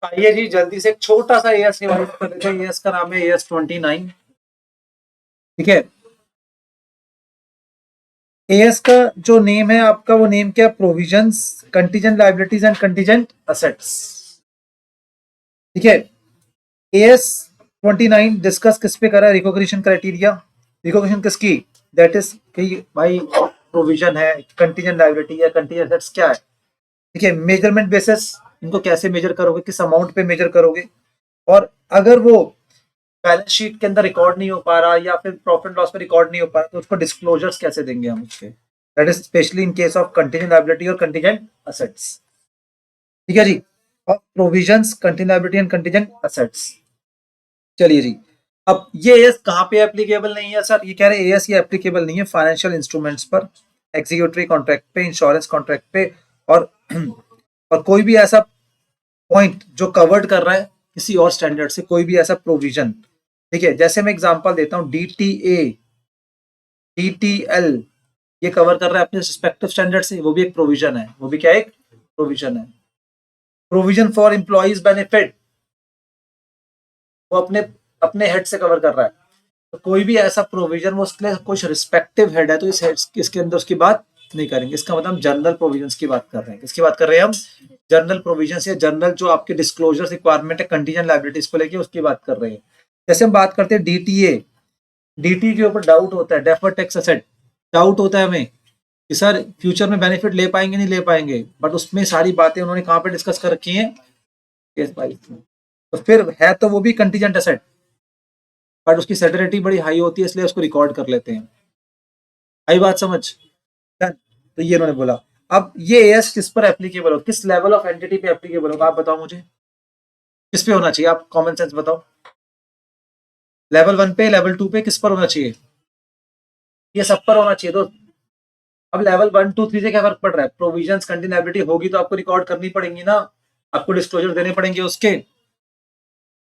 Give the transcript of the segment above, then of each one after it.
आइए जी जल्दी से एक छोटा सा एएस रिवाइज कर लेते हैं। एएस का नाम है एएस 29। ठीक है, एएस का जो नेम है आपका, वो नेम क्या? Provisions, contingent liabilities and contingent assets. ठीक है, एएस 29 डिस्कस किस पे करा? Recognition criteria. रिकॉग्निशन किसकी? दैट इज कि भाई प्रोविजन है, कंटीजेंट लायबिलिटी है, कंटीजेंट असेट्स क्या है। ठीक है, मेजरमेंट बेसिस, इनको कैसे मेजर करोगे, किस अमाउंट पे मेजर करोगे, और अगर वो बैलेंस शीट के अंदर रिकॉर्ड नहीं हो पा रहा या फिर प्रॉफिट लॉस में रिकॉर्ड नहीं हो पा रहा, तो उसको डिस्क्लोजर्स कैसे देंगे हम उसके। That is specially in case of contingent liability और कंटीजेंट असेट्स। ठीक है जी, और provisions, contingent liability and contingent assets. चलिए जी, अब ये एएस कहाँ पे एप्लीकेबल नहीं है सर? ये कह रहे हैं एएस ये एप्लीकेबल नहीं है फाइनेंशियल इंस्ट्रूमेंट्स पर, एग्जीक्यूटरी कॉन्ट्रैक्ट पे, इंश्योरेंस कॉन्ट्रैक्ट पे, और और कोई भी ऐसा पॉइंट जो कवर्ड कर रहा है किसी और स्टैंडर्ड से, कोई भी ऐसा प्रोविजन। ठीक है, जैसे मैं एग्जांपल देता हूं, डीटीए, डीटीएल, ये कवर कर रहा है अपने रिस्पेक्टिव स्टैंडर्ड से, वो भी एक प्रोविजन है। वो भी क्या, एक प्रोविजन है। प्रोविजन फॉर एम्प्लॉइज बेनिफिट, वो अपने अपने हेड से कवर कर रहा है। तो कोई भी ऐसा प्रोविजन, वो उसके लिए कुछ रिस्पेक्टिव हेड है, तो इस हेड इसके अंदर उसकी बात नहीं करेंगे। इसका मतलब हम जनरल प्रोविजंस की बात कर रहे हैं। किसकी बात कर रहे हैं हम? जनरल प्रोविजंस, या जनरल जो आपके डिस्क्लोजर रिक्वायरमेंट है कंटीजेंट लायबिलिटीज को लेके, उसकी बात कर रहे हैं। जैसे हम बात करते हैं डीटीए, डीटी के ऊपर डाउट होता है, डेफर्ड टैक्स एसेट, डाउट होता है हमें कि सर फ्यूचर में बेनिफिट ले पाएंगे नहीं ले पाएंगे, बट उसमें सारी बातें उन्होंने कहाँ पे डिस्कस कर रखी हैं? Case wise. तो फिर है तो वो भी कंटीजेंट एसेट, बट उसकी सेटरिटी बड़ी हाई होती है, इसलिए उसको रिकॉर्ड कर लेते हैं। आई बात समझ? तो ये उन्होंने बोला। अब ये एएस किस पर एप्लीकेबल हो, किस लेवल ऑफ एंटिटी पे एप्लीकेबल होगा, आप बताओ मुझे। किस पे होना चाहिए, आप कॉमन सेंस बताओ। लेवल 1 पे, लेवल 2 पे, किस पर होना चाहिए? ये सब पर होना चाहिए। तो अब लेवल 1 2 3 से क्या फर्क पड़ रहा है? प्रोविजंस, कंटीन्यूटी होगी तो आपको रिकॉर्ड करनी पड़ेंगी ना, आपको डिस्क्लोजर देने पड़ेंगे उसके।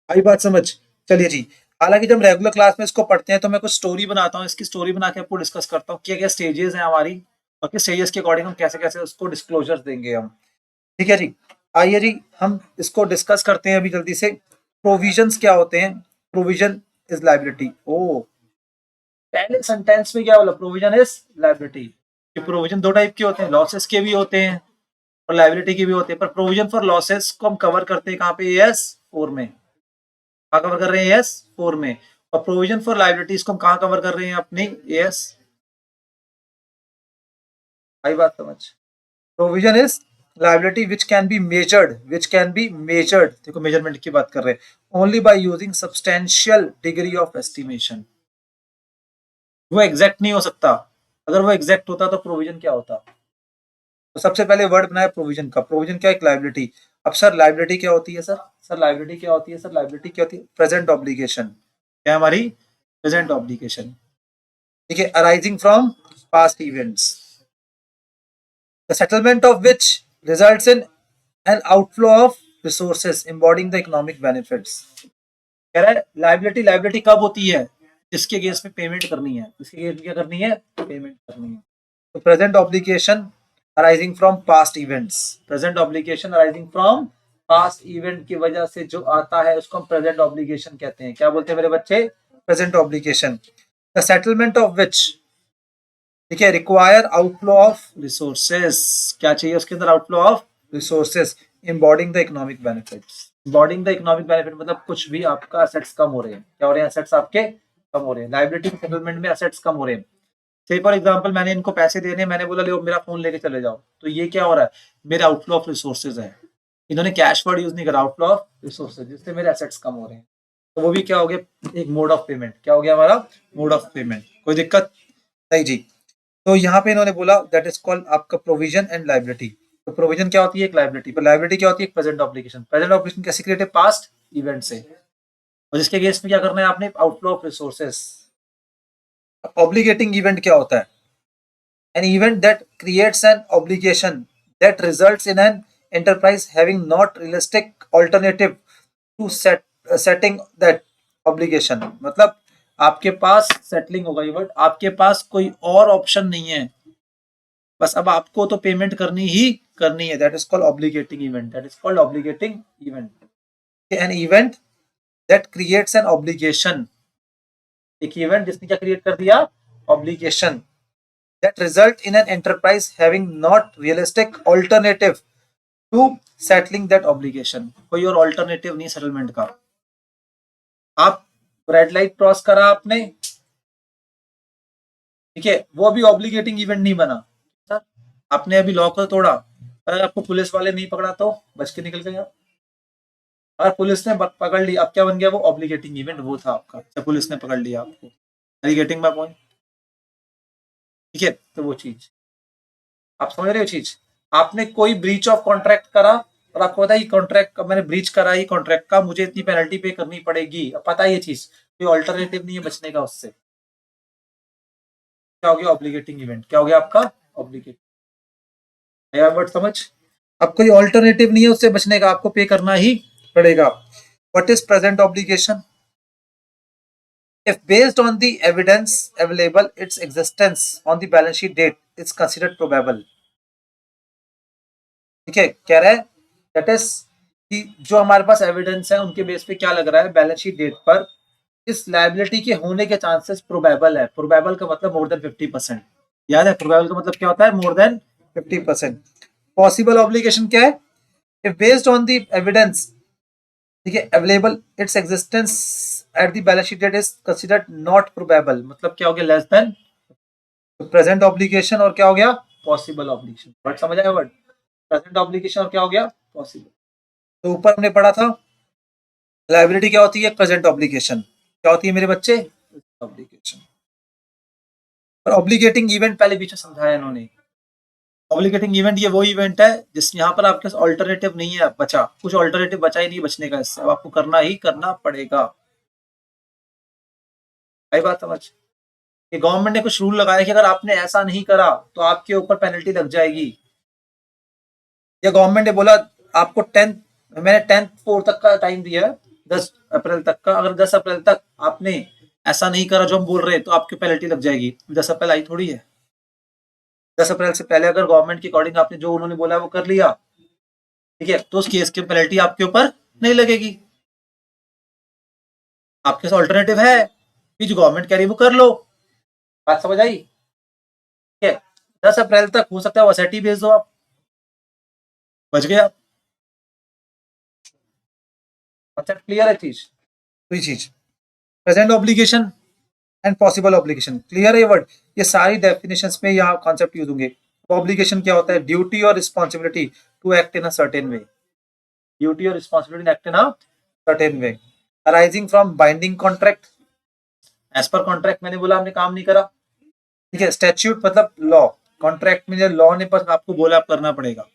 आई बात समझ? चलिए जी, हालांकि जब रेगुलर क्लास में इसको पढ़ते हैं तो मैं कुछ स्टोरी बनाता हूँ, इसकी स्टोरी बना के आपको डिस्कस करता हूँ क्या क्या स्टेजेस हैं हमारी, और किस स्टेजेस के अकॉर्डिंग हम कैसे कैसे उसको डिस्क्लोजर देंगे हम। ठीक है जी, आइए जी हम इसको डिस्कस करते हैं अभी जल्दी से। प्रोविजंस क्या होते हैं? Provision is liability. ओ, पहले सेंटेंस में क्या बोला? Provision is liability. ये प्रोविजन दो टाइप के होते हैं, लॉसेस के भी होते हैं और लायबिलिटी के भी होते हैं। पर प्रोविजन फॉर लॉसेस को हम कवर करते हैं कहाँ पे? एएस 4 में। कहाँ कवर कर रहे हैं? एएस 4 में। और प्रोविजन फॉर लायबिलिटीज को हम कहाँ कवर कर रहे हैं? अपने एएस। आई बात समझ? Provision is liability which can be measured, which can be measured, देखो मेजरमेंट की बात कर रहे हैं, only by using substantial degree of estimation. वो एग्जैक्ट नहीं हो सकता। अगर वो एग्जैक्ट होता तो प्रोविजन क्या होता? तो सबसे पहले वर्ड बनाया प्रोविजन का। प्रोविजन क्या? एक लायबिलिटी। अब सर लायबिलिटी क्या होती है सर? सर लायबिलिटी क्या होती है? सर लायबिलिटी क्या होती है? Present obligation. क्या है हमारी? Present obligation. ठीक है, arising from past events, the settlement of which results in an outflow of resources embodying the economic benefits। कह रहा है लाइबिलिटी, लाइबिलिटी कब होती है? जिसके अगेंस्ट में पेमेंट करनी है। जिसके अगेंस्ट क्या करनी है? पेमेंट करनी है। तो present obligation arising from past events, present obligation arising from past event की वजह से जो आता है उसको हम प्रेजेंट ऑब्लिगेशन कहते हैं। क्या बोलते हैं मेरे बच्चे? Present obligation. The settlement of which, ठीक है, रिक्वायर आउटफ्लो ऑफ रिसोर्सेस। क्या चाहिए उसके अंदर? Outflow of resources embodying the economic benefits. Embodying the economic benefit मतलब कुछ भी आपका एसेट्स कम हो रहे हैं। क्या हो रहे हैं? एसेट्स आपके कम हो रहे हैं। लायबिलिटी सेटलमेंट में एसेट्स कम हो रहे हैं। से फॉर एग्जांपल मैंने इनको पैसे देने, मैंने बोला लो मेरा फोन लेके चले जाओ, तो ये क्या हो रहा है? मेरा आउटफ्लो ऑफ रिसोर्सेज है। इन्होंने कैश वर्ड यूज नहीं करा, आउटफ्लो ऑफ रिसोर्सेज, जिससे मेरे एसेट्स कम हो रहे हैं। तो वो भी क्या हो गया? एक मोड ऑफ पेमेंट। क्या हो गया हमारा? Mode of payment. कोई दिक्कत नहीं जी। तो यहाँ पे इन्होंने बोला दैट इज कॉल्ड आपका प्रोविजन एंड लायबिलिटी। तो प्रोविजन क्या होती है? एक लायबिलिटी। पर लायबिलिटी क्या होती है? Present obligation. प्रेजेंट ऑब्लिगेशन कैसे क्रिएट है? पास्ट इवेंट से। और जिसके अगेंस्ट में क्या करना है आपने? Outflow of resources. Obligating event क्या होता है? An event that creates an obligation that results in an enterprise having not realistic alternative to setting that obligation। मतलब आपके पास सेटलिंग होगा ये वर्ड, आपके पास कोई और ऑप्शन नहीं है, बस अब आपको तो पेमेंट करनी ही करनी है। That is called obligating event. That is called obligating event. An event that creates an obligation, एक इवेंट जिसने क्या क्रिएट कर दिया, obligation, that result in an enterprise having not realistic alternative to settling that obligation. कोई और alternative नहीं settlement का। आप रेड लाइट क्रॉस करा आपने, ठीक है, वो अभी ऑब्लिगेटिंग इवेंट नहीं बना सर, आपने अभी लॉ को तोड़ा, अगर आपको पुलिस वाले नहीं पकड़ा तो बच के निकल गए आप। अगर पुलिस ने पकड़ लिया, अब क्या बन गया, वो ऑब्लिगेटिंग इवेंट वो था आपका, जब पुलिस ने पकड़ लिया आपको। Are you getting my point? ठीक है, तो वो चीज आप समझ रहे हो चीज। आपने कोई ब्रीच ऑफ कॉन्ट्रैक्ट करा और आपको पता है कॉन्ट्रैक्ट का मैंने ब्रीच करा, ही कॉन्ट्रैक्ट का मुझे इतनी पेनल्टी पे करनी पड़ेगी, अब पता है ये चीज, कोई ऑल्टरनेटिव नहीं है बचने का उससे। क्या हो गया, ऑब्लिगेटिंग इवेंट, क्या हो गया आपका, ऑब्लिगेटिंग। वर्ड समझ। अब कोई ऑल्टरनेटिव नहीं है उससे बचने का, आपको पे करना ही पड़ेगा। What is present obligation? If based on the evidence available, its existence on the balance sheet date is considered probable। ठीक है, कह रहा है दैट इज कि जो हमारे पास एविडेंस है उनके बेस पे क्या लग रहा है, बैलेंस शीट डेट पर इस लायबिलिटी के होने के चांसेस प्रोबेबल है। प्रोबेबल का मतलब मोर देन 50%। याद है प्रोबेबल का मतलब क्या होता है, मोर देन 50%। पॉसिबल ऑब्लिगेशन क्या है, if based on the evidence, ठीक है, available, it's existence at the balance sheet date is considered not probable, मतलब क्या हो गया, लेस देन प्रेजेंट ऑब्लिगेशन और क्या हो गया, पॉसिबल ऑब्लिगेशन। वर्ड समझ आया, वर्ड प्रेजेंट ऑब्लिगेशन और क्या हो गया, पॉसिबल। तो ऊपर हमने पढ़ा था लायबिलिटी क्या होती है, प्रेजेंट ऑब्लिगेशन क्या होती है मेरे बच्चे, ऑब्लिगेशन। और ऑब्लिगेटिंग इवेंट पहले बीच में समझाया इन्होंने। ऑब्लिगेटिंग इवेंट ये वो इवेंट है जिस यहाँ पर आपके पास ऑल्टरनेटिव नहीं है, बचा कुछ ऑल्टरनेटिव बचा ही नहीं बचने का, इससे अब आपको करना ही करना पड़ेगा। आई बात समझ। कि गवर्नमेंट ने कुछ रूल लगाया कि अगर आपने ऐसा नहीं करा तो आपके ऊपर पेनल्टी लग जाएगी, या गवर्नमेंट ने बोला आपको 10th, मैंने 10th 4 तक का टाइम दिया है, 10 अप्रैल तक का, अगर 10 अप्रैल तक आपने ऐसा नहीं करा जो हम बोल रहे हैं तो आपकी पेनल्टी लग जाएगी। 10 अप्रैल आई थोड़ी है, 10 अप्रैल से पहले अगर गवर्नमेंट के अकॉर्डिंग आपने जो उन्होंने बोला वो कर लिया, ठीक है, तो उस केस की पेनल्टी आपके ऊपर नहीं लगेगी। आपके पास ऑल्टरनेटिव है कि जो गवर्नमेंट कह रही है वो कर लो। बात समझ आई, ठीक है। 10 अप्रैल तक हो सकता है वो एसआईटी भेज दो, आप बच गए आप। अच्छा क्लियर है चीज, तो ये चीज present obligation and possible obligation clear है वर्ड। ये सारी डेफिनेशंस में यहाँ कॉन्सेप्ट यूज होंगे। ऑब्लिगेशन क्या होता है, ड्यूटी और responsibility to act in a certain way, duty और responsibility act in a certain way arising from binding contract, as per contract मैंने बोला आपने काम नहीं करा, ठीक है, स्टैट्यूट मतलब लॉ, कॉन्ट्रैक्ट में जो लॉ ने बस आपको बोला आप करना पड़ेगा।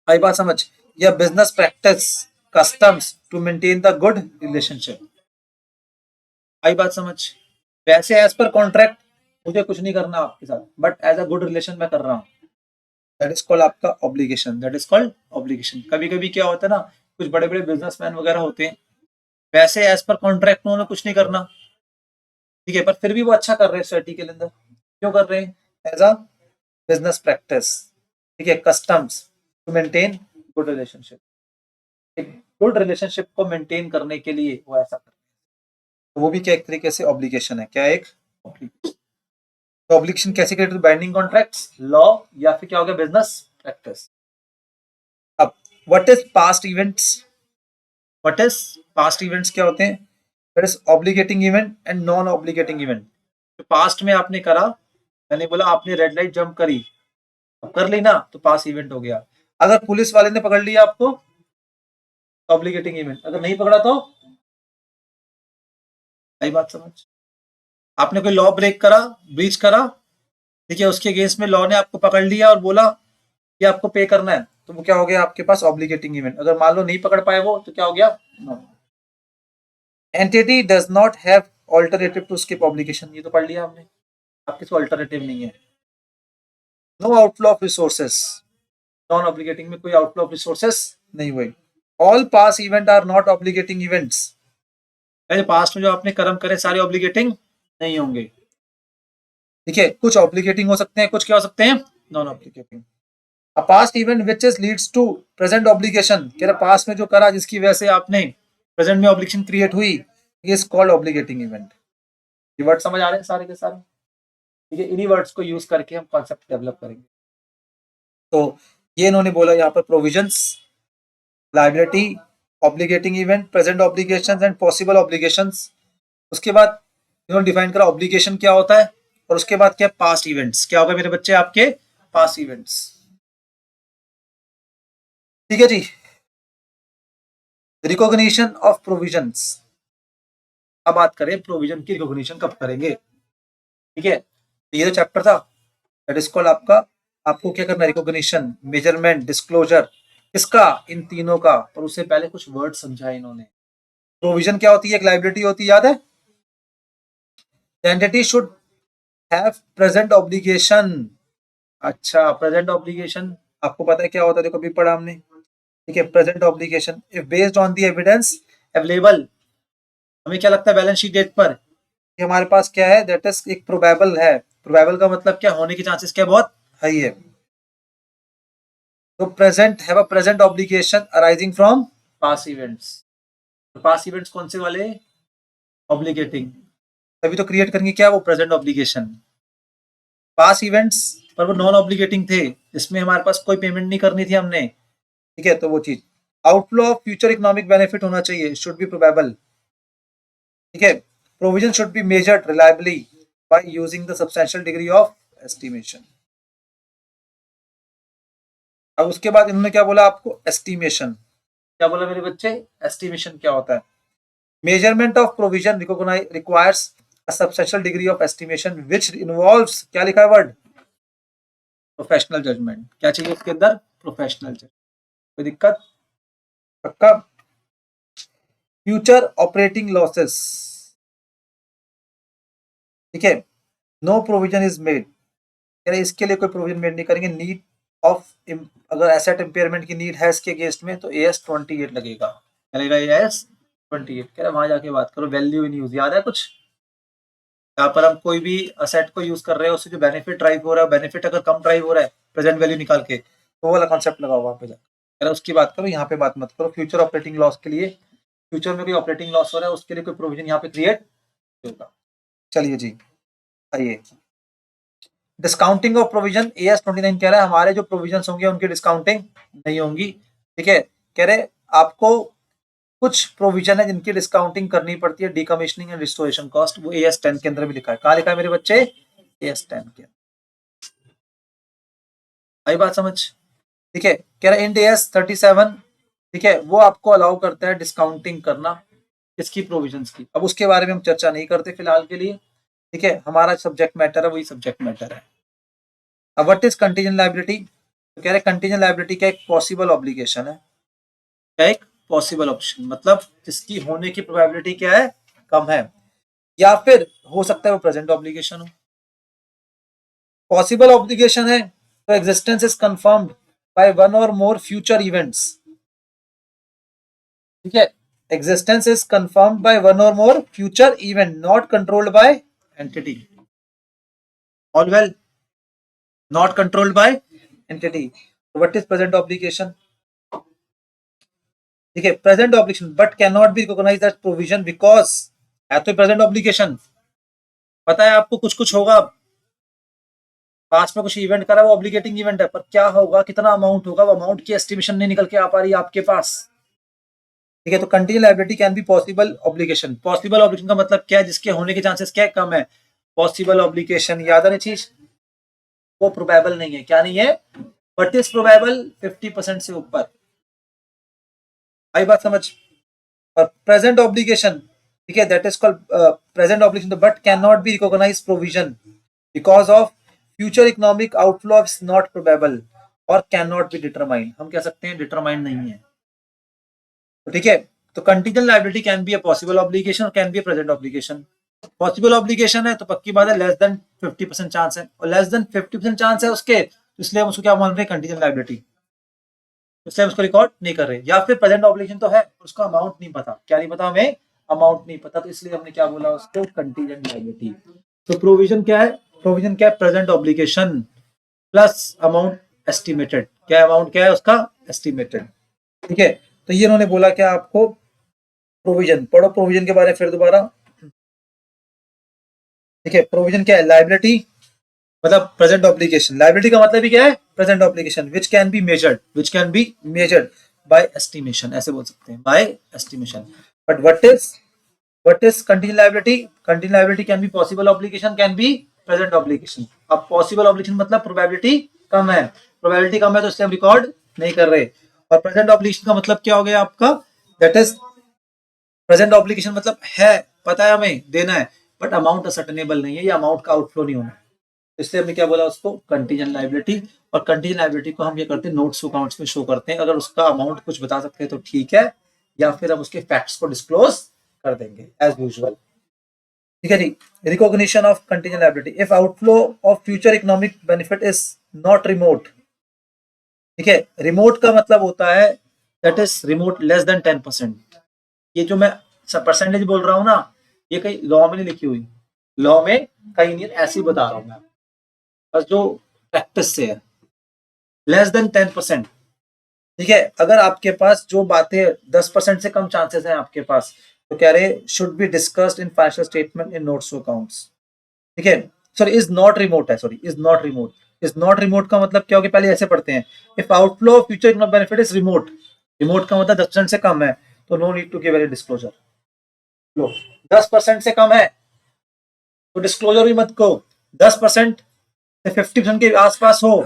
आई बात समझ, या business practice customs to maintain the good relationship. आई बात समझ। वैसे एज पर कॉन्ट्रैक्ट मुझे कुछ नहीं करना आपके साथ, but as a good relation मैं कर रहा हूँ, दैट इज कॉल्ड आपका obligation, that is called obligation. कभी कभी क्या होता है ना, कुछ बड़े बड़े बिजनेसमैन वगैरह होते हैं, वैसे एज पर कॉन्ट्रैक्ट उन्होंने कुछ नहीं करना, ठीक है, पर फिर भी वो अच्छा कर रहे हैं सोसाइटी के अंदर, क्यों कर रहे हैं, एज अ बिजनेस प्रैक्टिस, ठीक है, customs to maintain good relationship, एक गुड रिलेशनशिप को मेंटेन करने के लिए वो ऐसा कर रहे हैं, तो वो भी क्या एक तरीके से ऑब्लिगेशन है, क्या एक ऑब्लिगेशन। तो ऑब्लिगेशन कैसे क्रिएट, बाइंडिंग कॉन्ट्रैक्ट्स, लॉ, या फिर क्या हो गया, बिजनेस प्रैक्टिस। अब what is past events, what is past events क्या होते हैं, that is obligating event and non obligating event. तो पास्ट में आपने करा, मैंने बोला आपने रेड लाइट जंप करी, अब कर ली ना तो पास इवेंट हो गया। अगर पुलिस वाले ने पकड़ लिया आपको, ऑब्लिगेटिंग इवेंट, अगर नहीं पकड़ा तो, सही बात समझ। आपने कोई लॉ ब्रेक करा, ब्रीच करा, ठीक है, उसके अगेंस्ट में लॉ ने आपको पकड़ लिया और बोला कि आपको पे करना है, तो वो क्या हो गया आपके पास, ऑब्लिगेटिंग इवेंट। अगर मान लो नहीं पकड़ पाए वो, तो क्या हो गया, entity does not have alternative to skip obligation, ये तो पढ़ लिया हमने, आपके पास ऑल्टरनेटिव नहीं है। No outflow of resources, non obligating में कोई आउटफ्लो ऑफ रिसोर्सेस नहीं हुए। All past event are not obligating events, past में जो आपने कर्म करे सारे ऑब्लिगेटिंग नहीं होंगे, ठीक है, कुछ ऑब्लिगेटिंग हो सकते हैं, कुछ क्या हो सकते हैं, non obligating. A past event which is leads to present obligation, कह रहा पास्ट में जो करा जिसकी वजह से आपने प्रेजेंट में ऑब्लिगेशन क्रिएट हुई, ये इज कॉल्ड ऑब्लिगेटिंग इवेंट। ये वर्ड समझ आ रहे हैं सारे के सारे? ठीक है, इन्हीं वर्ड्स को यूज करके हम कॉन्सेप्ट डेवलप करेंगे। तो ये इन्होंने बोला यहाँ पर provisions, liability, obligating event, present obligations and possible obligations. उसके बाद इन्होंने डिफाइन करा ऑब्लिगेशन क्या होता है, और उसके बाद क्या पास्ट इवेंट्स, क्या होगा मेरे बच्चे आपके पास्ट इवेंट्स। ठीक है जी। रिकॉग्निशन ऑफ प्रोविजंस, अब बात करें प्रोविजन की रिकॉग्निशन कब करेंगे। ठीक है, तो ये जो चैप्टर था दैट इज कॉल्ड आपका, आपको क्या करना है, रिकॉग्निशन, मेजरमेंट, डिस्क्लोजर, किसका, इन तीनों का। पर उससे पहले कुछ वर्ड समझा इन्होंने। प्रोविजन क्या होती है, एक लायबिलिटी होती है, याद है। Entity should have present obligation. अच्छा, प्रेजेंट ऑब्लिगेशन आपको पता है क्या होता है, देखो अभी पढ़ा हमने। ठीक है, present obligation if based on the evidence available, हमें क्या लगता है बैलेंस शीट डेट पर कि हमारे पास क्या है, दैट इज एक प्रोबेबल है। प्रोबेबल का मतलब क्या, होने के चांसेस क्या बहुत हाई है। तो present have a present obligation arising from past events. तो पास्ट इवेंट्स कौन से वाले, ऑब्लिगेटिंग, तभी तो क्रिएट करेंगे क्या, वो प्रेजेंट ऑब्लिगेशन। पास्ट इवेंट्स पर वो नॉन ऑब्लिगेटिंग थे, जिसमें हमारे पास कोई पेमेंट नहीं करनी थी हमने। ठीक है, तो वो चीज। Outflow of future economic benefit होना चाहिए, शुड बी प्रोबेबल। ठीक है, provision should be measured reliably by using the substantial degree of estimation. अब उसके बाद इन्होंने क्या बोला आपको, एस्टिमेशन। क्या बोला मेरे बच्चे, एस्टिमेशन क्या होता है। Measurement of provision requires a substantial degree of estimation which involves, क्या लिखा है वर्ड, प्रोफेशनल जजमेंट। क्या चाहिए इसके अंदर, प्रोफेशनल जजमेंट। कोई दिक्कत, पक्का। फ्यूचर ऑपरेटिंग लॉसेस, ठीक है, नो प्रोविजन इज मेड, यानी इसके लिए कोई प्रोविजन मेड नहीं करेंगे। नीड ऑफ, अगर एसेट इम्पेयरमेंट की नीड है इसके अगेंस्ट में, तो AS 28 लगेगा। क्या लगेगा, AS 28। कह रहा वहां जाके बात करो, वैल्यू इन यूज, याद है कुछ। यहाँ पर हम कोई भी असेट को यूज कर रहे हैं, उससे जो बेनिफिट ड्राइव हो रहा है, बेनिफिट अगर कम ड्राइव हो रहा है प्रेजेंट वैल्यू निकाल के, तो वो वाला कॉन्सेप्ट लगाओ वहां पे जाकर, उसकी बात करो, यहाँ पे बात मत करो। फ्यूचर ऑपरेटिंग लॉस के लिए, फ्यूचर में कोई ऑपरेटिंग लॉस हो रहा है उसके लिए कोई प्रोविजन यहाँ पे क्रिएट होगा। चलिए जी, आइए। डिस्काउंटिंग ऑफ प्रोविजन, AS 29 कह रहा है हमारे जो प्रोविजन होंगे उनकी डिस्काउंटिंग नहीं होंगी। ठीक है, कह रहे आपको कुछ प्रोविजन है जिनकी डिस्काउंटिंग करनी पड़ती है, डीकमीशनिंग एंड रिस्टोरेशन कॉस्ट, वो AS 10 के अंदर भी लिखा है। कहाँ लिखा है मेरे बच्चे, AS 10 के। आई बात समझ। ठीक है, कह रहा है इंड AS 37, ठीक है, वो आपको अलाउ करता है डिस्काउंटिंग करना इसकी प्रोविजंस की। अब उसके बारे में हम चर्चा नहीं करते फिलहाल के लिए। ठीक है, हमारा सब्जेक्ट मैटर है, वही सब्जेक्ट मैटर है। अब व्हाट इज कंटीजेंट लायबिलिटी, तो कह रहे कंटीजेंट लायबिलिटी का एक पॉसिबल ऑब्लिगेशन है। क्या, एक पॉसिबल ऑप्शन, मतलब जिसकी होने की प्रोबेबिलिटी क्या है, कम है, या फिर हो सकता है वो प्रेजेंट ऑब्लिगेशन हो। पॉसिबल ऑब्लिगेशन है तो existence is confirmed by one or more future events. ठीक है, existence is confirmed by one or more future event not controlled by entity. All well, not controlled by entity. What is present obligation, ठीक है, present obligation but can not be recognized as provision because, है तो present obligation, पता है आपको कुछ कुछ होगा, पास में कुछ इवेंट करा वो ऑब्लिगेटिंग इवेंट है, पर क्या होगा, कितना अमाउंट होगा, वो अमाउंट की एस्टिमेशन नहीं निकल के आ पा रही है आपके पास। ठीक है, तो contingent liability can be possible obligation. Possible obligation का मतलब क्या है, जिसके होने के चांसेस क्या है, कम है। पॉसिबल ऑब्लिगेशन याद आनी चीज, वो प्रोबेबल नहीं है। क्या नहीं है, बट इज प्रोबेबल 50% से ऊपर। आई बात समझ। और प्रेजेंट ऑब्लिगेशन, ठीक है, that is called present obligation but can not be recognise provision because of future economic outflow is not probable और कैन नॉट बी डिटरमाइन। हम कह सकते हैं डिटरमाइन नहीं है। तो ठीक है, तो contingent liability can be a possible obligation or can be a present obligation. Possible obligation है तो पक्की बात है लेस देन 50% चांस है, और लेस देन 50% चांस है उसके, इसलिए हम उसको क्या मान रहे हैं, कंटीजेंट लायबिलिटी, इसलिए हम उसको रिकॉर्ड नहीं कर रहे। या फिर प्रेजेंट ऑब्लिगेशन तो है, उसका अमाउंट नहीं पता, क्या नहीं पता हमें, अमाउंट नहीं पता, तो इसलिए हमने क्या बोला उसको, कंटीजेंट लायबिलिटी। तो प्रोविजन क्या है, प्रोविजन क्या है, present obligation plus amount estimated, क्या अमाउंट क्या है उसका, एस्टिमेटेड। ठीक है, तो ये उन्होंने बोला क्या आपको, प्रोविजन। पढ़ो प्रोविजन के बारे में फिर दोबारा। ठीक है, प्रोविजन क्या है, लाइबिलिटी मतलब प्रेजेंट ऑब्लिगेशन। लाइबिलिटी का मतलब ही क्या है, present obligation which can be measured, which can be measured by estimation, ऐसे बोल सकते हैं, by estimation. But what is contingent liability? Contingent liability can be possible obligation, can be present obligation. अब पॉसिबल ऑब्लिगेशन मतलब probability कम है, probability कम है तो इसलिए हम रिकॉर्ड नहीं कर रहे। और प्रेजेंट ऑब्लिगेशन का मतलब क्या हो गया आपका, दैट इज प्रेजेंट ऑब्लिगेशन मतलब है, पता है हमें देना है, बट अमाउंट असर्टेनेबल नहीं है, या अमाउंट का आउटफ्लो नहीं होना, इसलिए हमने क्या बोला उसको, कंटीजेंट लायबिलिटी। और कंटीजेंट लायबिलिटी को हम क्या करते हैं, नोट्स अकाउंट्स में शो करते हैं। अगर उसका अमाउंट कुछ बता सकते हैं तो ठीक है, या फिर हम उसके फैक्ट्स को डिस्क्लोज कर देंगे एज यूजुअल। ठीक है जी। Recognition of contingent liability, if outflow of future economic benefit is not remote. ठीक है, रिमोट का मतलब होता है that is remote less than 10%। ये जो मैं परसेंटेज बोल रहा हूँ ना, ये कहीं लॉ में नहीं लिखी हुई, लॉ में कहीं नहीं, ऐसे ही बता रहा हूँ मैं, बस जो प्रैक्टिस से है, लेस देन 10%। ठीक है, अगर आपके पास जो बातें 10% से कम चांसेस हैं आपके पास, तो कह रहे should be discussed in financial statement in notes to accounts. ठीक है, सॉरी इज नॉट रिमोट है, sorry is not remote. Is not remote का मतलब क्या होगा, पहले ऐसे पढ़ते हैं, if outflow of future economic benefit is remote. Remote का मतलब 10% से कम है, तो no need to give any disclosure. लो, 10% से कम है तो डिस्क्लोजर भी मत को। 10% से 50% के आसपास हो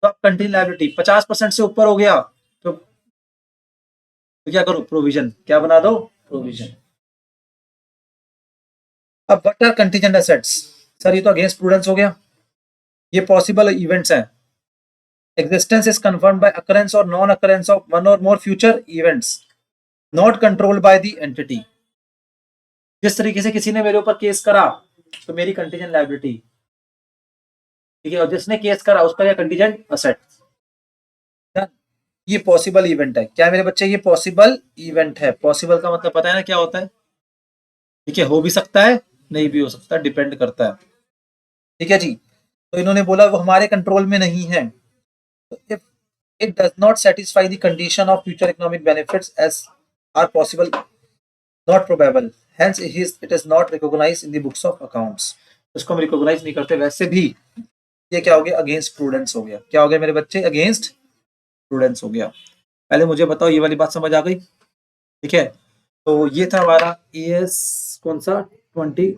तो आप कंटिन्यू लायबिलिटी, 50% से ऊपर हो गया तो क्या करो, प्रोविजन, क्या बना दो, प्रोविजन। अब what are contingent assets? Sir ये तो अगेंस्ट प्रूडेंस हो गया, ये पॉसिबल इवेंट्स हैं। Existence is confirmed by occurrence or non occurrence of one or more future events not controlled by the entity. जिस तरीके से किसी ने मेरे ऊपर केस करा तो मेरी कंटीजेंट लायबिलिटी, ठीक है, और जिसने केस करा उसका क्या, कंटीजेंट असेट। ये पॉसिबल इवेंट है, क्या मेरे बच्चे, ये पॉसिबल इवेंट है। पॉसिबल का मतलब पता है ना क्या होता है, ठीक है, हो भी सकता है नहीं भी हो सकता, डिपेंड करता है। ठीक है जी, तो इन्होंने बोला वो हमारे कंट्रोल में नहीं है। If it does not satisfy the condition of future economic benefits as are possible not probable, hence it is not recognised in the books of accounts. इसको हम रिकॉग्नाइज नहीं करते वैसे भी। ये क्या हो गया, अगेंस्ट प्रूडेंस हो गया। क्या हो गया मेरे बच्चे, अगेंस्ट प्रूडेंस हो गया। पहले मुझे बताओ ये वाली बात समझ आ गई? ठीक है, तो ये था हमारा ES कौन सा 20